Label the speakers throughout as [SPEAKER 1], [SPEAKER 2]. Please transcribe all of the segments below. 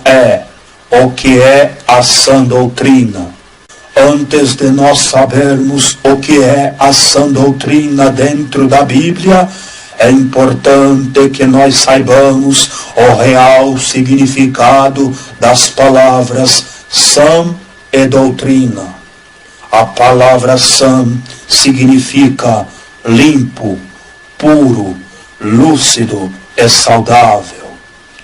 [SPEAKER 1] é o que é a sã doutrina. Antes de nós sabermos o que é a sã doutrina dentro da Bíblia, é importante que nós saibamos o real significado das palavras sã e doutrina. A palavra sã significa limpo, puro, lúcido e saudável.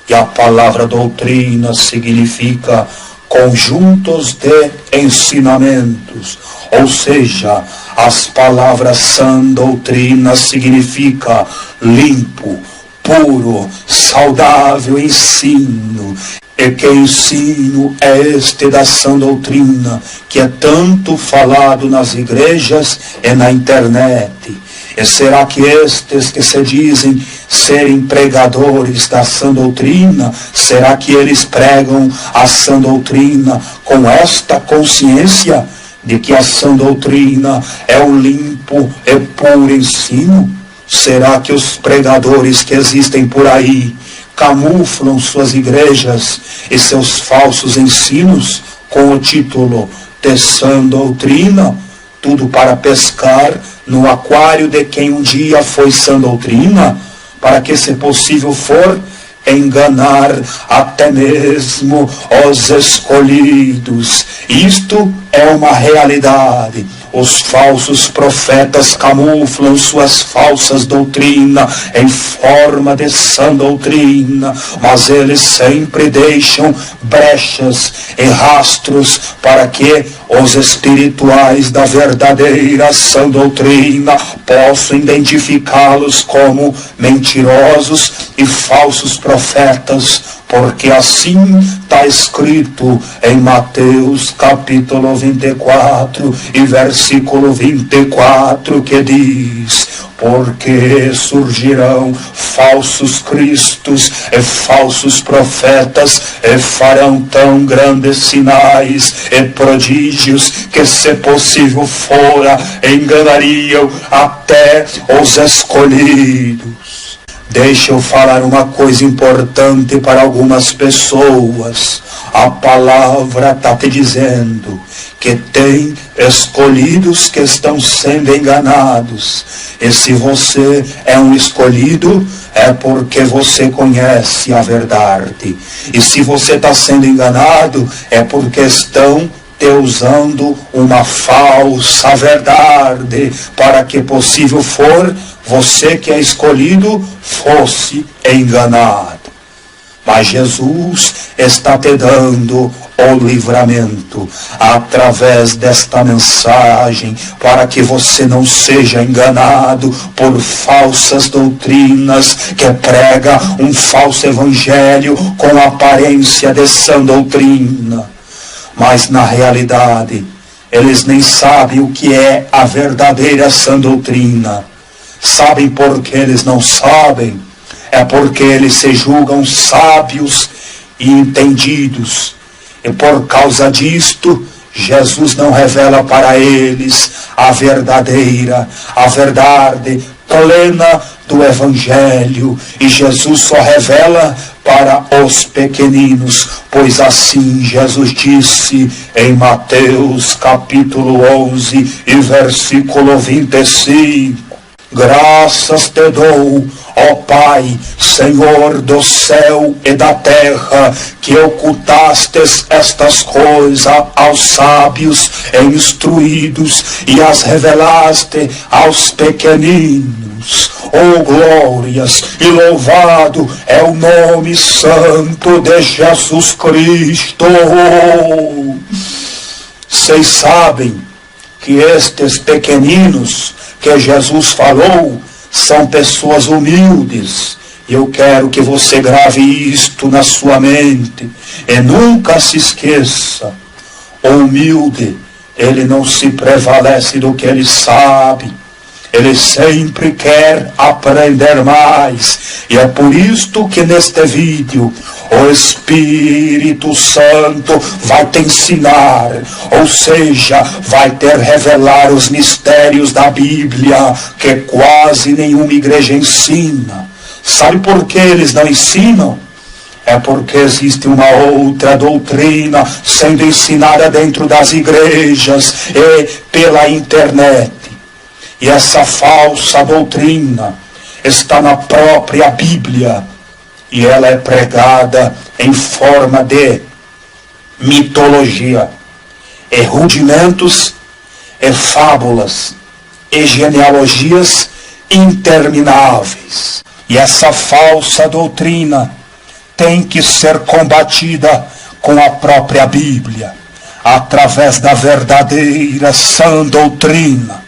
[SPEAKER 1] E a palavra doutrina significa conjuntos de ensinamentos, ou seja, as palavras sã doutrina significa limpo, puro, saudável ensino. E que ensino é este da sã doutrina, que é tanto falado nas igrejas e na internet? E será que estes que se dizem serem pregadores da sã doutrina, será que eles pregam a sã doutrina com esta consciência de que a sã doutrina é o limpo e puro ensino? Será que os pregadores que existem por aí camuflam suas igrejas e seus falsos ensinos com o título de sã doutrina? Tudo para pescar no aquário de quem um dia foi sã doutrina, para que, se possível for, enganar até mesmo os escolhidos. Isto é uma realidade. Os falsos profetas camuflam suas falsas doutrinas em forma de sã doutrina, mas eles sempre deixam brechas e rastros para que os espirituais da verdadeira sã doutrina possam identificá-los como mentirosos e falsos profetas, porque assim está escrito em Mateus capítulo 24 e versículo 24, que diz: porque surgirão falsos cristos e falsos profetas, e farão tão grandes sinais e prodígios que, se possível fora, enganariam até os escolhidos. Deixa eu falar uma coisa importante para algumas pessoas. A palavra está te dizendo que tem escolhidos que estão sendo enganados. E se você é um escolhido, é porque você conhece a verdade. E se você está sendo enganado, é porque estão te usando uma falsa verdade, para que, possível for, você que é escolhido fosse enganado. Mas Jesus está te dando o livramento através desta mensagem, para que você não seja enganado por falsas doutrinas que prega um falso evangelho com aparência de sã doutrina. Mas na realidade, eles nem sabem o que é a verdadeira sã doutrina. Sabem por que eles não sabem? É porque eles se julgam sábios e entendidos. E por causa disto, Jesus não revela para eles a verdade plena do Evangelho. E Jesus só revela para os pequeninos, pois assim Jesus disse em Mateus capítulo 11 e versículo 25: graças te dou, ó Pai, Senhor do céu e da terra, que ocultastes estas coisas aos sábios e instruídos e as revelaste aos pequeninos. Oh, glórias e louvado é o nome santo de Jesus Cristo. Vocês sabem que estes pequeninos que Jesus falou são pessoas humildes. E eu quero que você grave isto na sua mente e nunca se esqueça: o humilde, ele não se prevalece do que ele sabe. Ele sempre quer aprender mais. E é por isto que neste vídeo o Espírito Santo vai te ensinar, ou seja, vai te revelar os mistérios da Bíblia que quase nenhuma igreja ensina. Sabe por que eles não ensinam? é porque existe uma outra doutrina sendo ensinada dentro das igrejas e pela internet. E essa falsa doutrina está na própria Bíblia. E ela é pregada em forma de mitologia, e rudimentos, e fábulas, e genealogias intermináveis. E essa falsa doutrina tem que ser combatida com a própria Bíblia, através da verdadeira sã doutrina.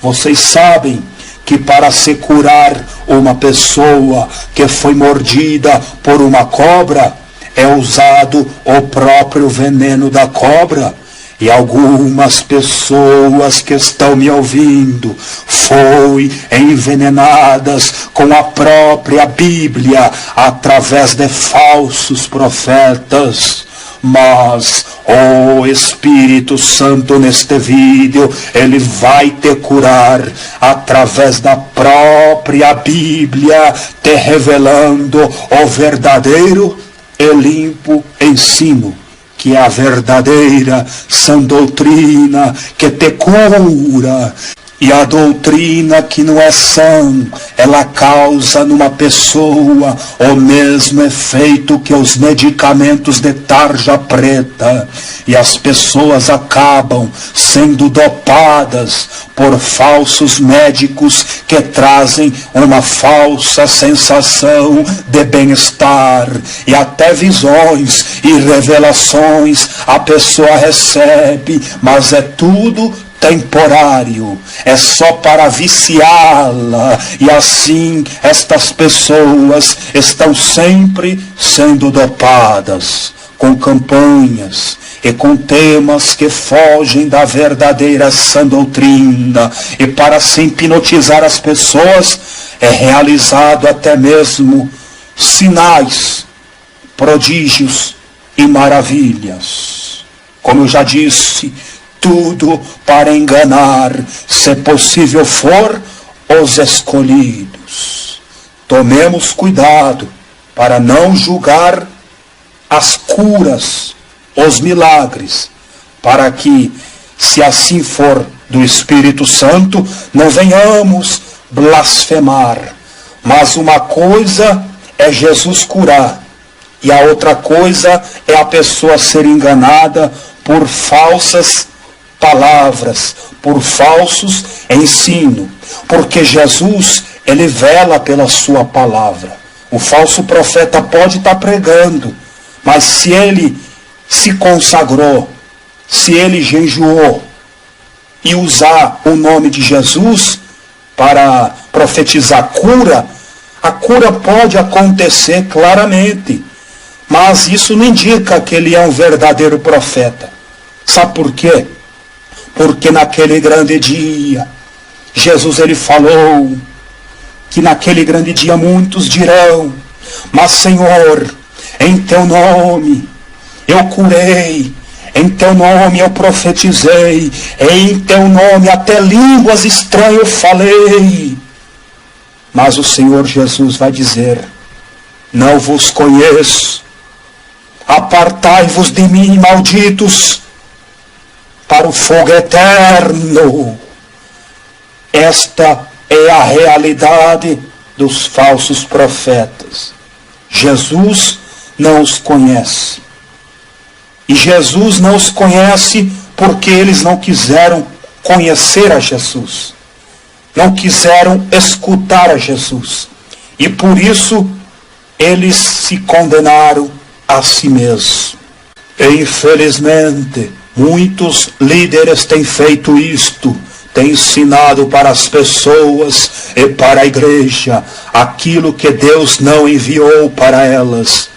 [SPEAKER 1] Vocês sabem que para se curar uma pessoa que foi mordida por uma cobra, é usado o próprio veneno da cobra. E algumas pessoas que estão me ouvindo foi envenenadas com a própria Bíblia através de falsos profetas. Mas o Espírito Santo neste vídeo, ele vai te curar através da própria Bíblia, te revelando o verdadeiro e limpo ensino, que é a verdadeira sã doutrina que te cura. E a doutrina que não é sã, ela causa numa pessoa o mesmo efeito que os medicamentos de tarja preta. E as pessoas acabam sendo dopadas por falsos médicos que trazem uma falsa sensação de bem-estar. E até visões e revelações a pessoa recebe, mas é tudo temporário, é só para viciá-la. E assim estas pessoas estão sempre sendo dopadas com campanhas e com temas que fogem da verdadeira sã doutrina. E para se hipnotizar as pessoas é realizado até mesmo sinais, prodígios e maravilhas. Como eu já disse, tudo para enganar, se possível for, os escolhidos. Tomemos cuidado para não julgar as curas, os milagres, para que, se assim for do Espírito Santo, não venhamos blasfemar. Mas uma coisa é Jesus curar, e a outra coisa é a pessoa ser enganada por falsas palavras, por falsos ensinos, porque Jesus, ele vela pela sua palavra. O falso profeta pode estar pregando, mas se ele se consagrou, se ele jejuou e usar o nome de Jesus para profetizar cura, a cura pode acontecer claramente, mas isso não indica que ele é um verdadeiro profeta. Sabe por quê? Porque naquele grande dia, Jesus ele falou que naquele grande dia muitos dirão: mas Senhor, em teu nome eu curei, em teu nome eu profetizei, em teu nome até línguas estranhas eu falei. Mas o Senhor Jesus vai dizer: não vos conheço, apartai-vos de mim, malditos, para o fogo eterno. Esta é a realidade dos falsos profetas. Jesus não os conhece. E Jesus não os conhece porque eles não quiseram conhecer a Jesus. Não quiseram escutar a Jesus. E por isso eles se condenaram a si mesmos. E infelizmente, muitos líderes têm feito isto, têm ensinado para as pessoas e para a igreja aquilo que Deus não enviou para elas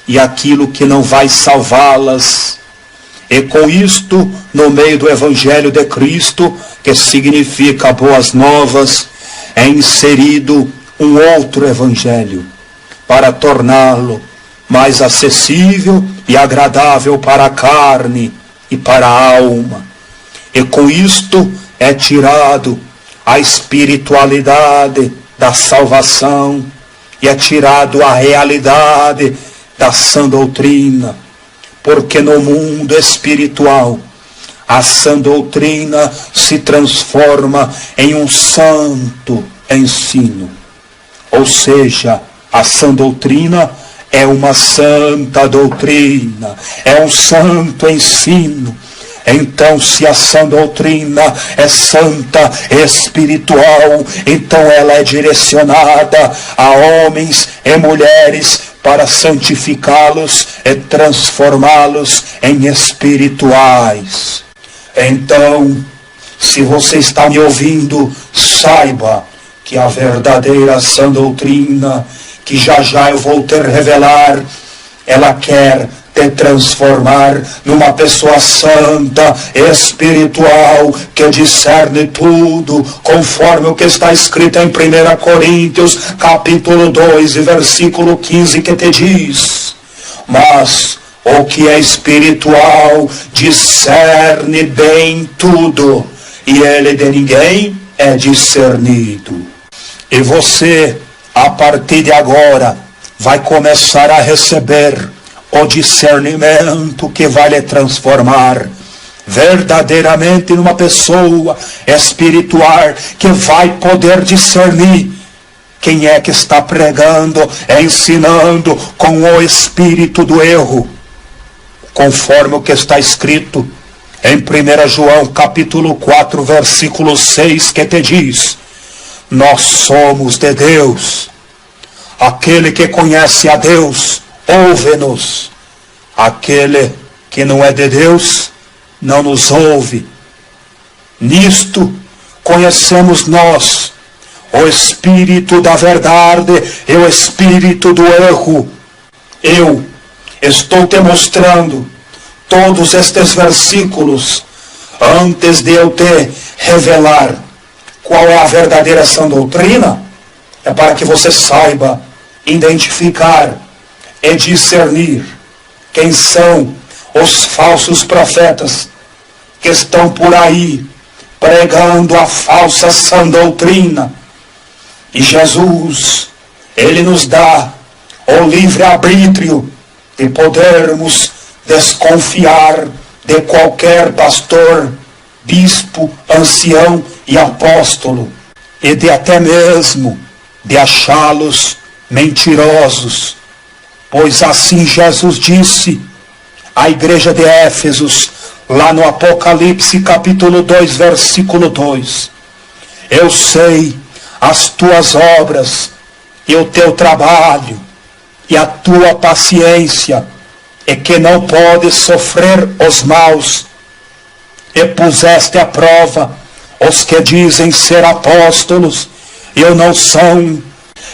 [SPEAKER 1] e aquilo que não vai salvá-las. E com isto, no meio do Evangelho de Cristo, que significa boas novas, é inserido um outro Evangelho para torná-lo mais acessível e agradável para a carne e para a alma. E com isto é tirado a espiritualidade da salvação e é tirado a realidade da sã doutrina, porque no mundo espiritual a sã doutrina se transforma em um santo ensino. Ou seja, a sã doutrina é uma santa doutrina, é um santo ensino. Então, se a sã doutrina é santa, espiritual, então ela é direcionada a homens e mulheres para santificá-los e transformá-los em espirituais. Então, se você está me ouvindo, saiba que a verdadeira sã doutrina, que já já eu vou te revelar, ela quer te transformar numa pessoa santa, espiritual, que discerne tudo, conforme o que está escrito em 1 Coríntios, capítulo 2, versículo 15, que te diz: mas o que é espiritual discerne bem tudo, e ele de ninguém é discernido. E você, a partir de agora, vai começar a receber o discernimento que vai lhe transformar verdadeiramente numa pessoa espiritual, que vai poder discernir quem é que está pregando, ensinando com o espírito do erro, conforme o que está escrito em 1 João capítulo 4, versículo 6, que te diz: nós somos de Deus. Aquele que conhece a Deus, ouve-nos. Aquele que não é de Deus, não nos ouve. Nisto conhecemos nós o espírito da verdade e o espírito do erro. Eu estou te mostrando todos estes versículos antes de eu te revelar qual é a verdadeira sã doutrina. É para que você saiba identificar e discernir quem são os falsos profetas que estão por aí pregando a falsa sã doutrina. E Jesus, Ele nos dá o livre-arbítrio de podermos desconfiar de qualquer pastor, bispo, ancião e apóstolo, e de até mesmo de achá-los mentirosos. Pois assim Jesus disse à igreja de Éfesos, lá no Apocalipse capítulo 2, versículo 2: eu sei as tuas obras e o teu trabalho e a tua paciência, e que não podes sofrer os maus, e puseste à prova os que dizem ser apóstolos e o não são,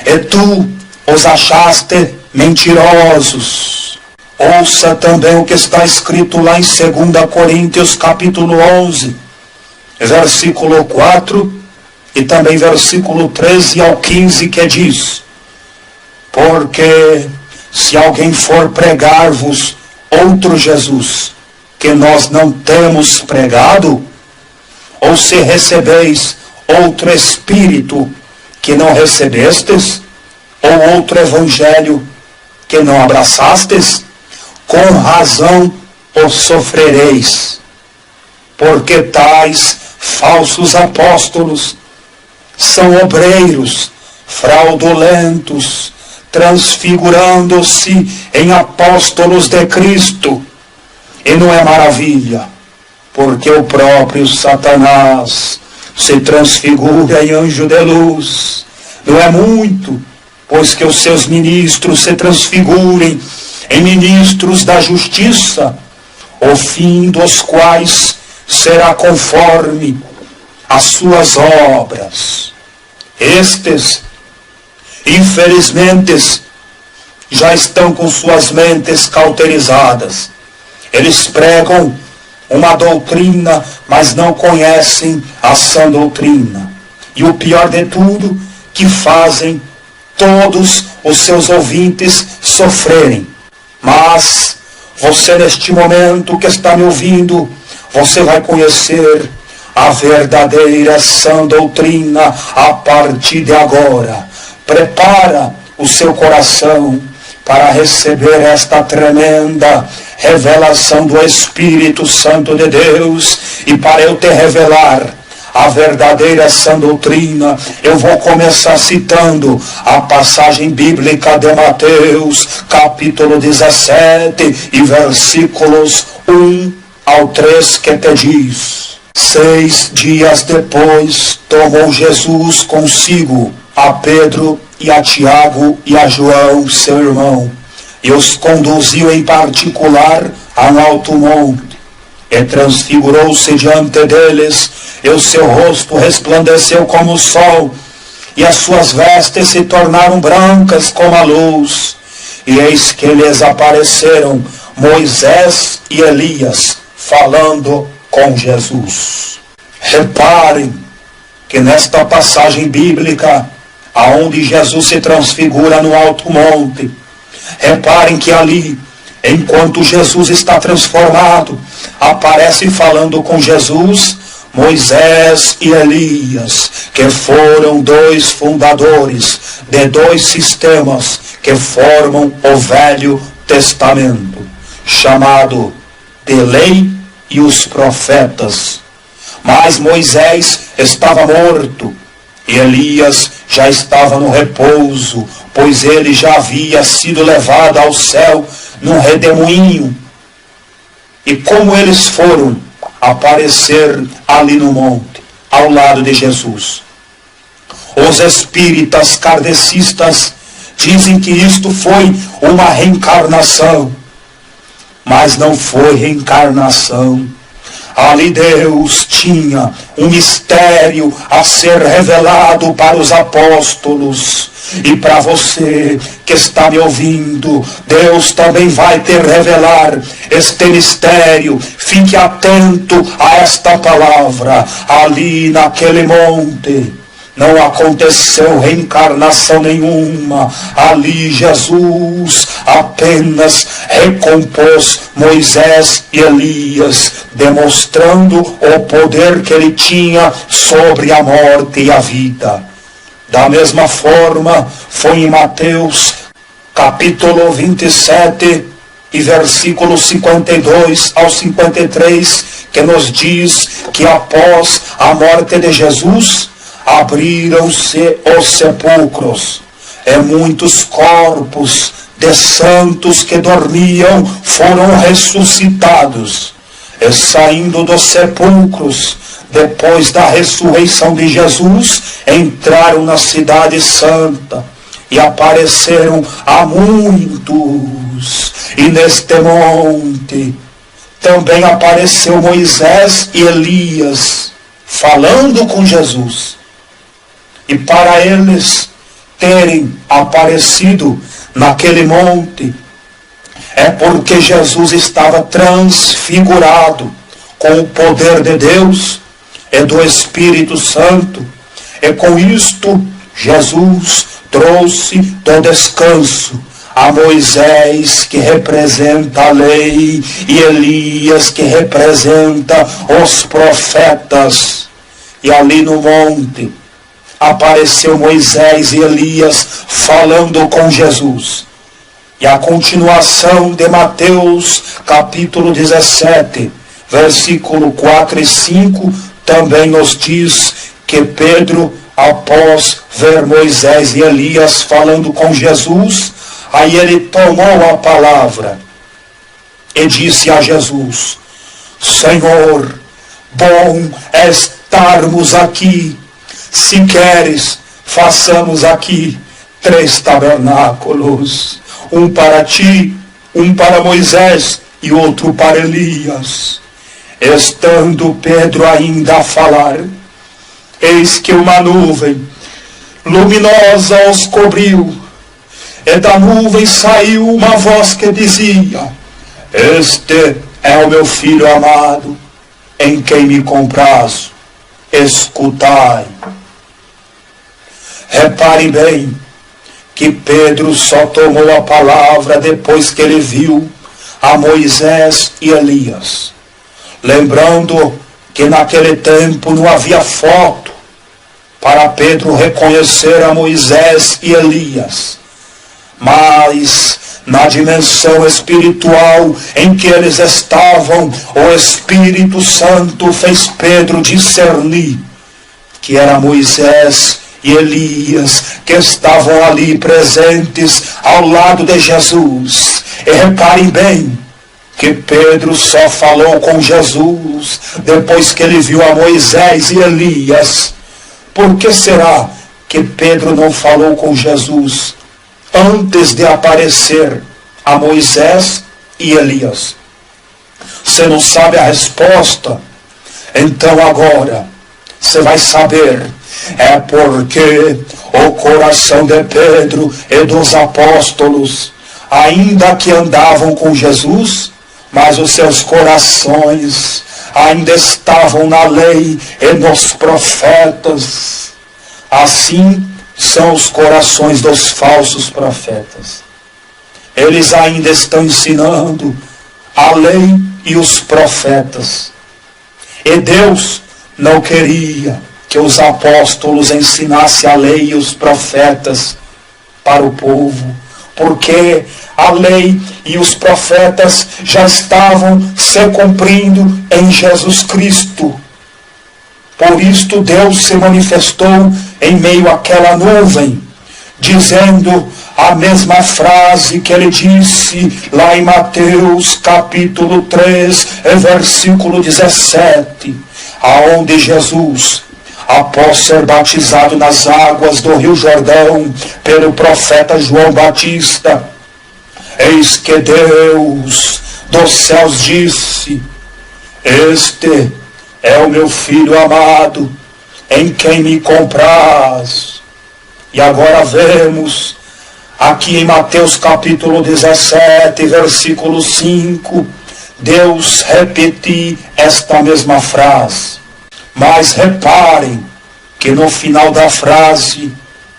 [SPEAKER 1] e tu os achaste mentirosos. Ouça também o que está escrito lá em 2 Coríntios capítulo 11, versículo 4, e também versículo 13 ao 15, que diz: porque se alguém for pregar-vos outro Jesus, que nós não temos pregado, ou se recebeis outro Espírito que não recebestes, ou outro Evangelho que não abraçastes, com razão o sofrereis. Porque tais falsos apóstolos são obreiros fraudulentos, transfigurando-se em apóstolos de Cristo. E não é maravilha, porque o próprio Satanás se transfigura em anjo de luz. Não é muito, pois que os seus ministros se transfigurem em ministros da justiça, o fim dos quais será conforme as suas obras. Estes, infelizmente, já estão com suas mentes cauterizadas. Eles pregam uma doutrina, mas não conhecem a sã doutrina. E o pior de tudo, que fazem todos os seus ouvintes sofrerem. Mas você, neste momento que está me ouvindo, você vai conhecer a verdadeira sã doutrina a partir de agora. Prepara o seu coração, para receber esta tremenda revelação do Espírito Santo de Deus, e para eu te revelar a verdadeira sã doutrina, eu vou começar citando a passagem bíblica de Mateus, capítulo 17, e versículos 1 ao 3, que te diz: 6 dias depois, tomou Jesus consigo a Pedro e a Tiago e a João, seu irmão, e os conduziu em particular a um alto monte, e transfigurou-se diante deles, e o seu rosto resplandeceu como o sol, e as suas vestes se tornaram brancas como a luz. E eis que lhes apareceram Moisés e Elias, falando com Jesus. Reparem que nesta passagem bíblica, aonde Jesus se transfigura no alto monte, reparem que ali, enquanto Jesus está transformado, aparece falando com Jesus Moisés e Elias, que foram dois fundadores de dois sistemas que formam o Velho Testamento, chamado de Lei e os Profetas. Mas Moisés estava morto e Elias já estava no repouso, pois ele já havia sido levado ao céu num redemoinho. E como eles foram aparecer ali no monte, ao lado de Jesus, os espíritas kardecistas dizem que isto foi uma reencarnação, mas não foi reencarnação. Ali Deus tinha um mistério a ser revelado para os apóstolos. E para você que está me ouvindo, Deus também vai te revelar este mistério. Fique atento a esta palavra. Ali naquele monte não aconteceu reencarnação nenhuma. Ali Jesus apenas recompôs Moisés e Elias, demonstrando o poder que ele tinha sobre a morte e a vida. Da mesma forma, foi em Mateus, capítulo 27, e versículos 52 ao 53, que nos diz que após a morte de Jesus, abriram-se os sepulcros, e muitos corpos de santos que dormiam foram ressuscitados, e saindo dos sepulcros, depois da ressurreição de Jesus, entraram na cidade santa e apareceram a muitos. E neste monte também apareceu Moisés e Elias, falando com Jesus. E para eles terem aparecido naquele monte, é porque Jesus estava transfigurado com o poder de Deus e do Espírito Santo. E com isto, Jesus trouxe do descanso a Moisés, que representa a lei, e Elias, que representa os profetas. E ali no monte apareceu Moisés e Elias falando com Jesus. E a continuação de Mateus capítulo 17, versículo 4 e 5, também nos diz que Pedro, após ver Moisés e Elias falando com Jesus, aí ele tomou a palavra e disse a Jesus: Senhor, bom é estarmos aqui. Se queres, façamos aqui 3 tabernáculos, um para ti, um para Moisés e outro para Elias. Estando Pedro ainda a falar, eis que uma nuvem luminosa os cobriu, e da nuvem saiu uma voz que dizia: Este é o meu filho amado, em quem me comprazo, escutai. Reparem bem que Pedro só tomou a palavra depois que ele viu a Moisés e Elias. Lembrando que naquele tempo não havia foto para Pedro reconhecer a Moisés e Elias. Mas na dimensão espiritual em que eles estavam, o Espírito Santo fez Pedro discernir que era Moisés e Elias que estavam ali presentes ao lado de Jesus. E reparem bem que Pedro só falou com Jesus depois que ele viu a Moisés e Elias. Por que será que Pedro não falou com Jesus antes de aparecer a Moisés e Elias? Você não sabe a resposta? Então agora você vai saber. É porque o coração de Pedro e dos apóstolos, ainda que andavam com Jesus, mas os seus corações ainda estavam na lei e nos profetas. Assim são os corações dos falsos profetas. Eles ainda estão ensinando a lei e os profetas. E Deus não queria que os apóstolos ensinassem a lei e os profetas para o povo, porque a lei e os profetas já estavam se cumprindo em Jesus Cristo. Por isto Deus se manifestou em meio àquela nuvem, dizendo a mesma frase que ele disse lá em Mateus capítulo 3, versículo 17, aonde Jesus, após ser batizado nas águas do Rio Jordão pelo profeta João Batista, eis que Deus dos céus disse: este é o meu filho amado, em quem me compraz. E agora vemos aqui em Mateus capítulo 17, versículo 5, Deus repetir esta mesma frase. Mas reparem que no final da frase,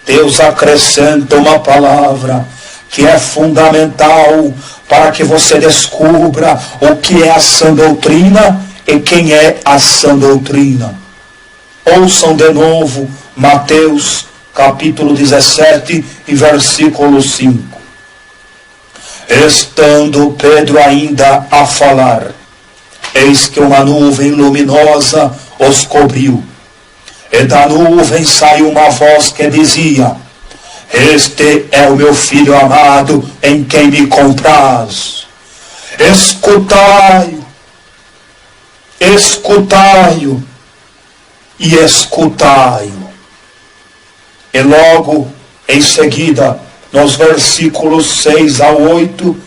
[SPEAKER 1] Deus acrescenta uma palavra que é fundamental para que você descubra o que é a sã doutrina e quem é a sã doutrina. Ouçam de novo Mateus capítulo 17 e versículo 5. Estando Pedro ainda a falar, eis que uma nuvem luminosa os cobriu. E da nuvem saiu uma voz que dizia: este é o meu filho amado, em quem me compraz. Escutai-o, escutai-o e escutai-o. E logo em seguida, nos versículos 6 a 8,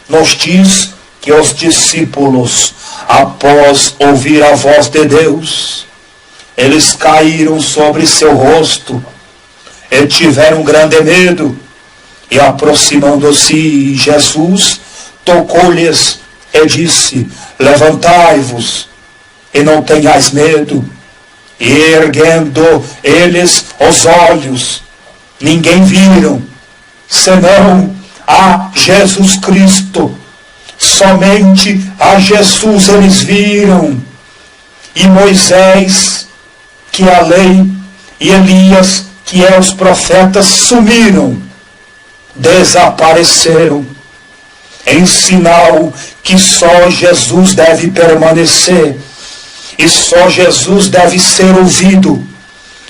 [SPEAKER 1] nos diz que os discípulos, após ouvir a voz de Deus, eles caíram sobre seu rosto e tiveram grande medo. E aproximando-se, Jesus tocou-lhes e disse: levantai-vos e não tenhais medo. E erguendo eles os olhos, ninguém viram, senão a Jesus Cristo. Somente a Jesus eles viram. E Moisés, que é a lei, e Elias, que é os profetas, sumiram, desapareceram, em sinal que só Jesus deve permanecer, e só Jesus deve ser ouvido,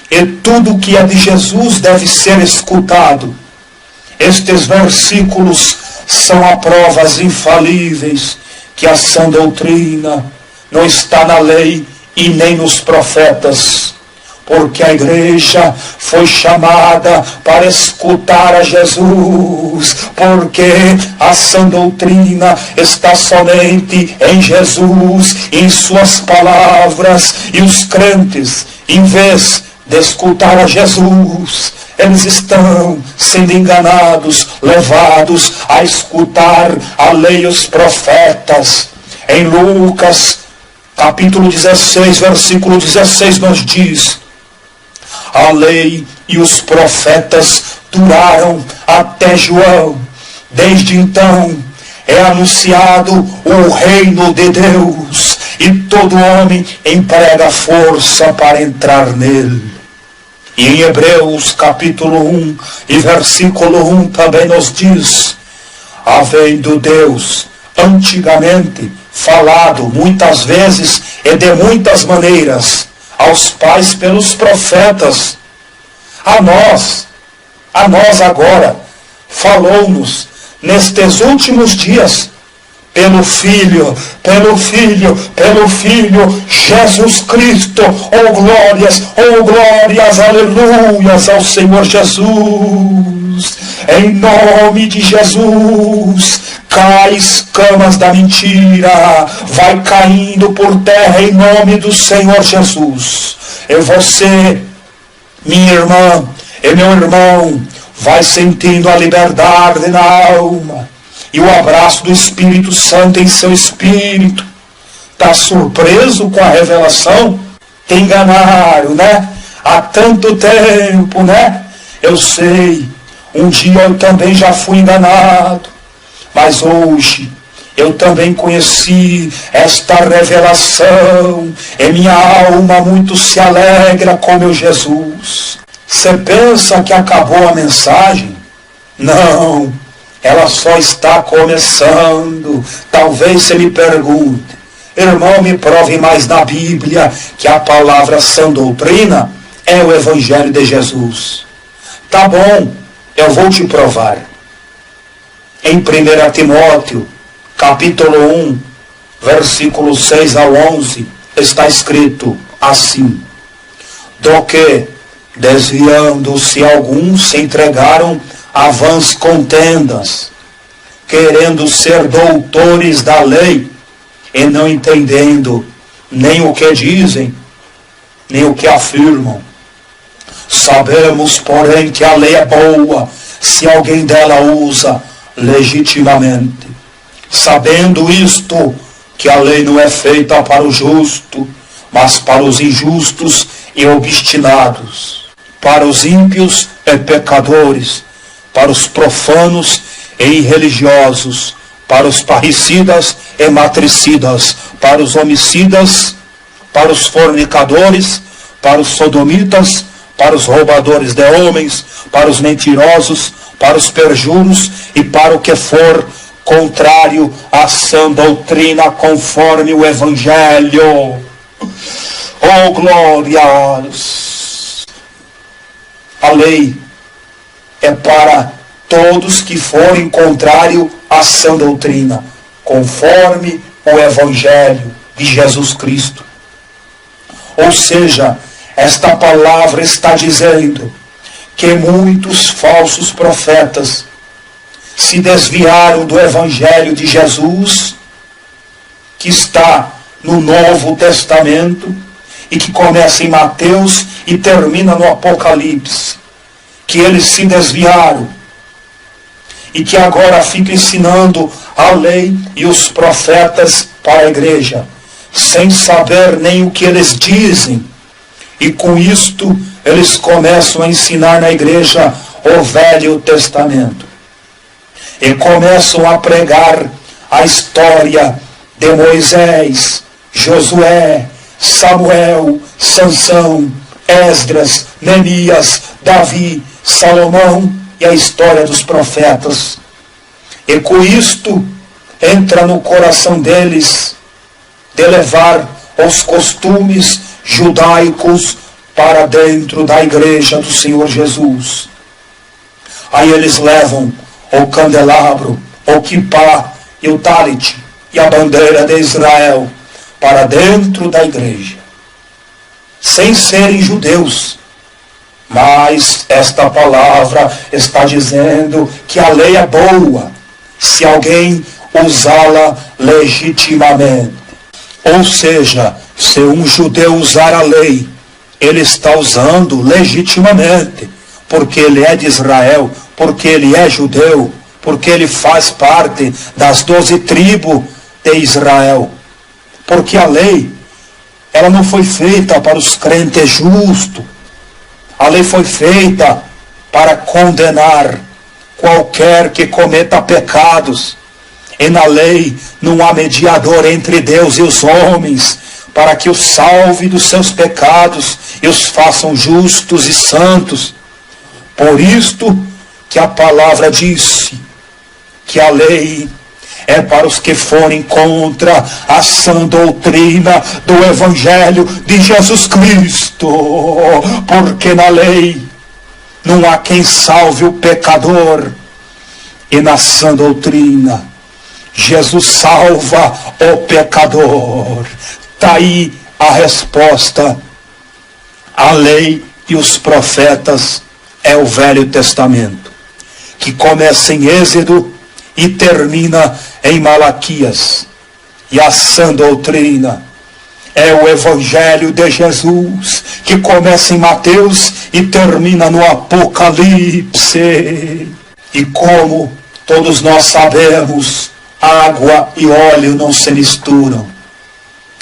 [SPEAKER 1] e tudo que é de Jesus deve ser escutado. Estes versículos são a provas infalíveis que a sã doutrina não está na lei e nem nos profetas, porque a igreja foi chamada para escutar a Jesus, porque a sã doutrina está somente em Jesus, em suas palavras, e os crentes, em vez de escutar a Jesus, eles estão sendo enganados, levados a escutar a lei e os profetas. Em Lucas capítulo 16, versículo 16 nos diz: a lei e os profetas duraram até João. Desde então é anunciado o reino de Deus, e todo homem emprega força para entrar nele. E em Hebreus capítulo 1 e versículo 1 também nos diz: havendo Deus antigamente falado muitas vezes e de muitas maneiras aos pais pelos profetas, a nós agora falou-nos nestes últimos dias pelo Filho, Jesus Cristo. Oh glórias, aleluias ao Senhor Jesus. Em nome de Jesus, cai escamas da mentira, vai caindo por terra em nome do Senhor Jesus. E você, minha irmã e meu irmão, vai sentindo a liberdade na alma e o abraço do Espírito Santo em seu espírito. Está surpreso com a revelação? Te enganaram, né? Há tanto tempo, né? Eu sei, um dia eu também já fui enganado, mas hoje eu também conheci esta revelação e minha alma muito se alegra com meu Jesus. Você pensa que acabou a mensagem? Não, ela só está começando. Talvez você me pergunte: irmão, me prove mais na Bíblia que a palavra sã doutrina é o Evangelho de Jesus. Tá bom, eu vou te provar. Em 1 Timóteo, capítulo 1, versículos 6 ao 11, está escrito assim: do que, desviando-se alguns, se entregaram a vãs contendas, querendo ser doutores da lei, e não entendendo nem o que dizem, nem o que afirmam. Sabemos, porém, que a lei é boa, se alguém dela usa legitimamente. Sabendo isto, que a lei não é feita para o justo, mas para os injustos e obstinados, para os ímpios e pecadores, para os profanos e irreligiosos, para os parricidas e matricidas, para os homicidas, para os fornicadores, para os sodomitas, para os roubadores de homens, para os mentirosos, para os perjuros e para o que for contrário à sã doutrina, conforme o Evangelho. Oh glórias! A lei é para todos que forem contrário à sã doutrina, conforme o Evangelho de Jesus Cristo. Ou seja, esta palavra está dizendo que muitos falsos profetas se desviaram do Evangelho de Jesus, que está no Novo Testamento e que começa em Mateus e termina no Apocalipse. Que eles se desviaram e que agora ficam ensinando a lei e os profetas para a igreja, sem saber nem o que eles dizem. E com isto eles começam a ensinar na igreja o Velho Testamento. E começam a pregar a história de Moisés, Josué, Samuel, Sansão, Esdras, Neemias, Davi, Salomão e a história dos profetas. E com isto entra no coração deles de levar os costumes judaicos para dentro da igreja do Senhor Jesus. Aí eles levam o candelabro, o quipá e o talit e a bandeira de Israel para dentro da igreja, sem serem judeus. Mas esta palavra está dizendo que a lei é boa, se alguém usá-la legitimamente. Ou seja, se um judeu usar a lei, ele está usando legitimamente, porque ele é de Israel, porque ele é judeu, porque ele faz parte das 12 tribos de Israel. Porque a lei, ela não foi feita para os crentes justos. A lei foi feita para condenar qualquer que cometa pecados. E na lei não há mediador entre Deus e os homens, para que os salve dos seus pecados e os façam justos e santos. Por isto que a palavra disse que a lei é para os que forem contra a sã doutrina do Evangelho de Jesus Cristo, porque na lei não há quem salve o pecador, e na sã doutrina Jesus salva o pecador. Está aí a resposta. A lei e os profetas é o Velho Testamento, que começa em Êxodo e termina em Malaquias. E a sã doutrina é o Evangelho de Jesus, que começa em Mateus e termina no Apocalipse. E como todos nós sabemos, água e óleo não se misturam.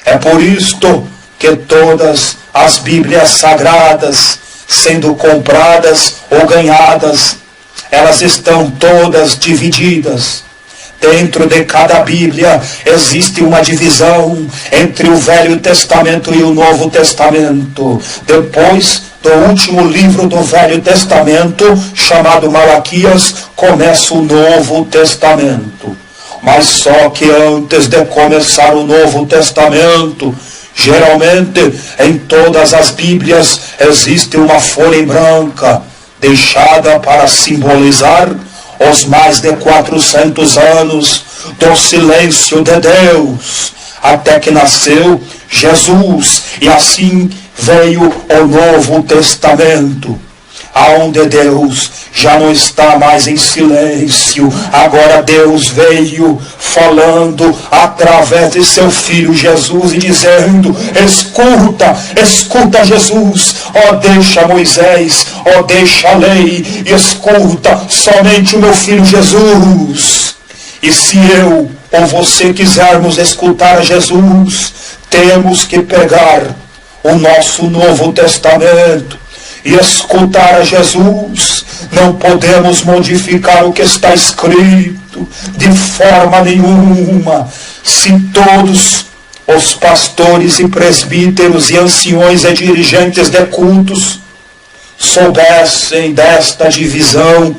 [SPEAKER 1] É por isto que todas as Bíblias sagradas, sendo compradas ou ganhadas, elas estão todas divididas. Dentro de cada Bíblia existe uma divisão entre o Velho Testamento e o Novo Testamento. Depois do último livro do Velho Testamento, chamado Malaquias, começa o Novo Testamento. Mas só que antes de começar o Novo Testamento, geralmente em todas as Bíblias existe uma folha em branca, deixada para simbolizar os mais de 400 anos do silêncio de Deus, até que nasceu Jesus, e assim veio o Novo Testamento, aonde Deus já não está mais em silêncio. Agora Deus veio falando através de seu Filho Jesus e dizendo: escuta, escuta Jesus, ó deixa Moisés, ó deixa a lei, e escuta somente o meu Filho Jesus. E se eu ou você quisermos escutar a Jesus, temos que pegar o nosso Novo Testamento e escutar a Jesus. Não podemos modificar o que está escrito de forma nenhuma. Se todos os pastores e presbíteros e anciões e dirigentes de cultos soubessem desta divisão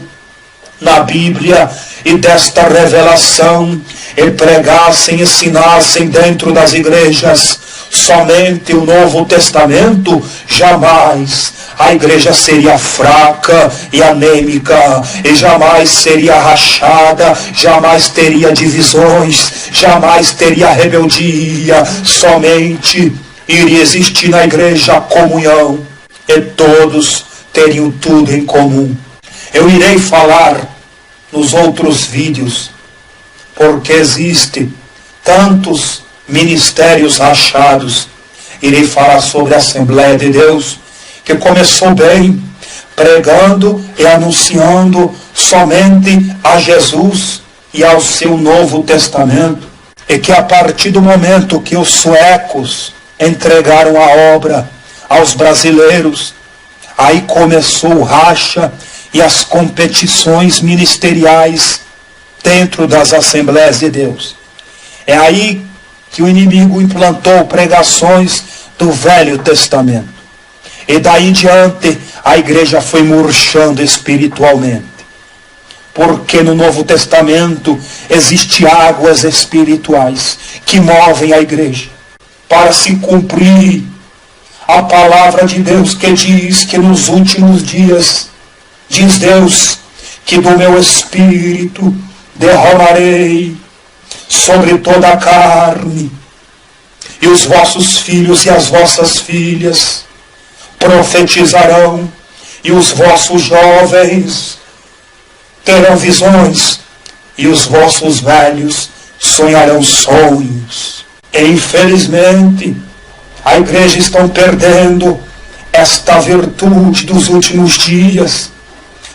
[SPEAKER 1] na Bíblia e desta revelação, e pregassem, ensinassem dentro das igrejas somente o Novo Testamento, jamais a igreja seria fraca e anêmica, e jamais seria rachada, jamais teria divisões, jamais teria rebeldia. Somente iria existir na igreja a comunhão, e todos teriam tudo em comum. Eu irei falar nos outros vídeos, porque existe tantos ministérios rachados. Irei falar sobre a Assembleia de Deus, que começou bem, pregando e anunciando somente a Jesus e ao seu Novo Testamento, e que a partir do momento que os suecos entregaram a obra aos brasileiros, aí começou o racha e as competições ministeriais dentro das Assembleias de Deus. É aí que o inimigo implantou pregações do Velho Testamento. E daí em diante a igreja foi murchando espiritualmente. Porque no Novo Testamento existem águas espirituais que movem a igreja para se cumprir a palavra de Deus, que diz que nos últimos dias, diz Deus, que do meu espírito derramarei sobre toda a carne, e os vossos filhos e as vossas filhas profetizarão, e os vossos jovens terão visões, e os vossos velhos sonharão sonhos. E infelizmente a igreja está perdendo esta virtude dos últimos dias,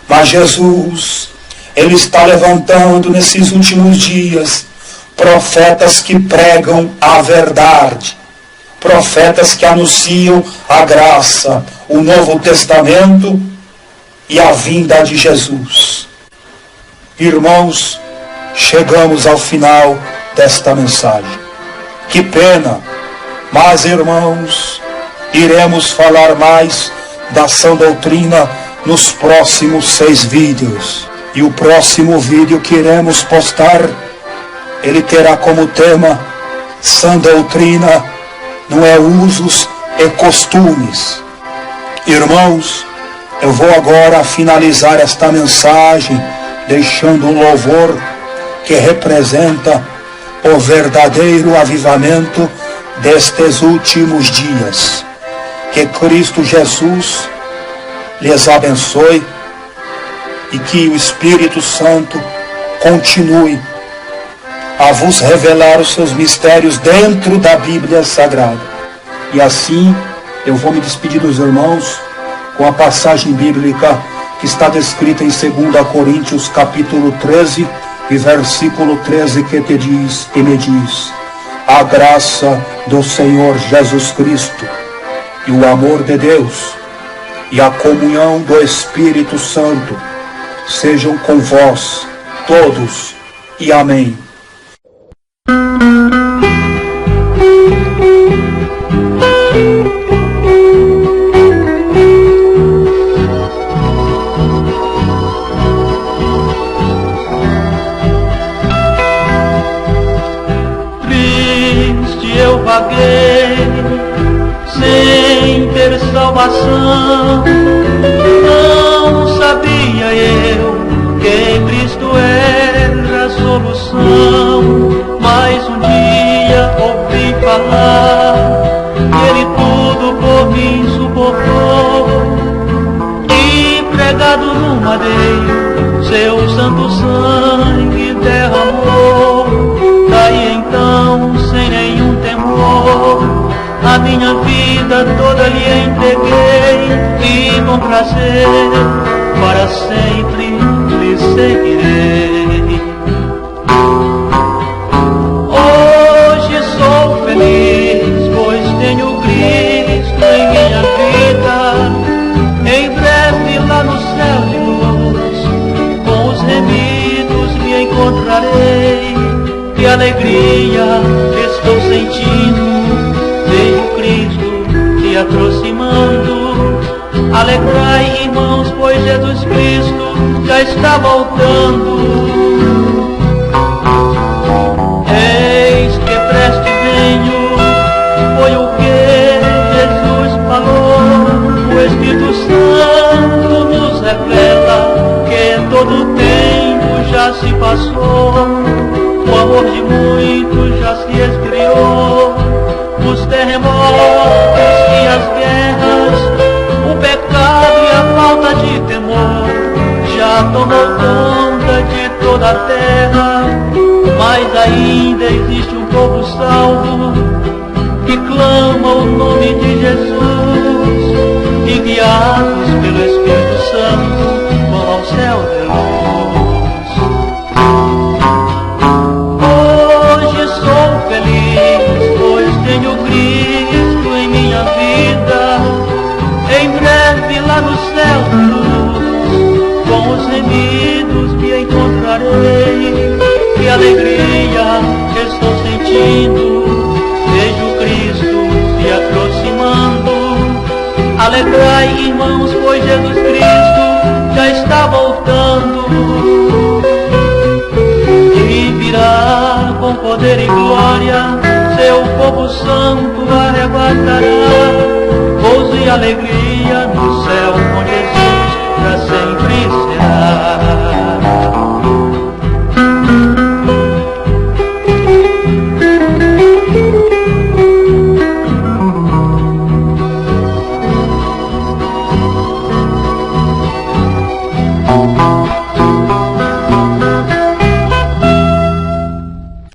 [SPEAKER 1] mas Jesus, Ele está levantando nesses últimos dias profetas que pregam a verdade, profetas que anunciam a graça, o Novo Testamento e a vinda de Jesus. Irmãos, chegamos ao final desta mensagem. Que pena, mas irmãos, iremos falar mais da sã doutrina nos próximos 6 vídeos. E o próximo vídeo que iremos postar, ele terá como tema Sã doutrina, não é usos e costumes. Irmãos, eu vou agora finalizar esta mensagem deixando um louvor que representa o verdadeiro avivamento destes últimos dias. Que Cristo Jesus lhes abençoe e que o Espírito Santo continue a vos revelar os seus mistérios dentro da Bíblia Sagrada. E assim eu vou me despedir dos irmãos com a passagem bíblica que está descrita em 2 Coríntios capítulo 13 e versículo 13, que te diz e me diz: a graça do Senhor Jesus Cristo e o amor de Deus e a comunhão do Espírito Santo sejam com vós todos, e amém.
[SPEAKER 2] Triste eu vaguei sem ter salvação, não sabia eu que em Cristo era a solução. Mas um dia ouvi falar que Ele tudo por mim suportou, e pregado no madeiro seu santo sangue derramou. Daí então, sem nenhum temor, a minha vida toda lhe entreguei, e com prazer para sempre lhe seguirei. Hoje sou feliz, pois tenho Cristo em minha vida. Em breve lá no céu de luz, com os remidos me encontrarei. Que alegria estou sentindo, vejo Cristo se aproximando. Alegrai, irmãos, pois Jesus Cristo já está voltando. Eis que preste venho, foi o que Jesus falou. O Espírito Santo nos revela que todo o tempo já se passou. O amor de muitos já se esfriou. Os terremotos e as guerras, o pecado e a falta de temor já tomou conta de toda a terra. Mas ainda existe um povo salvo que clama o nome de Jesus, e guiados pelo Espírito Santo vão ao céu de luz. Hoje sou feliz, pois tenho Cristo em minha vida. Em breve lá no céu de luz, com os remidos me encontrarei. Que alegria estou sentindo, vejo Cristo se aproximando. Alegrai, irmãos, pois Jesus Cristo já está voltando, e virá com poder e glória, seu povo santo arrebatará. Gozo e alegria no céu com Jesus.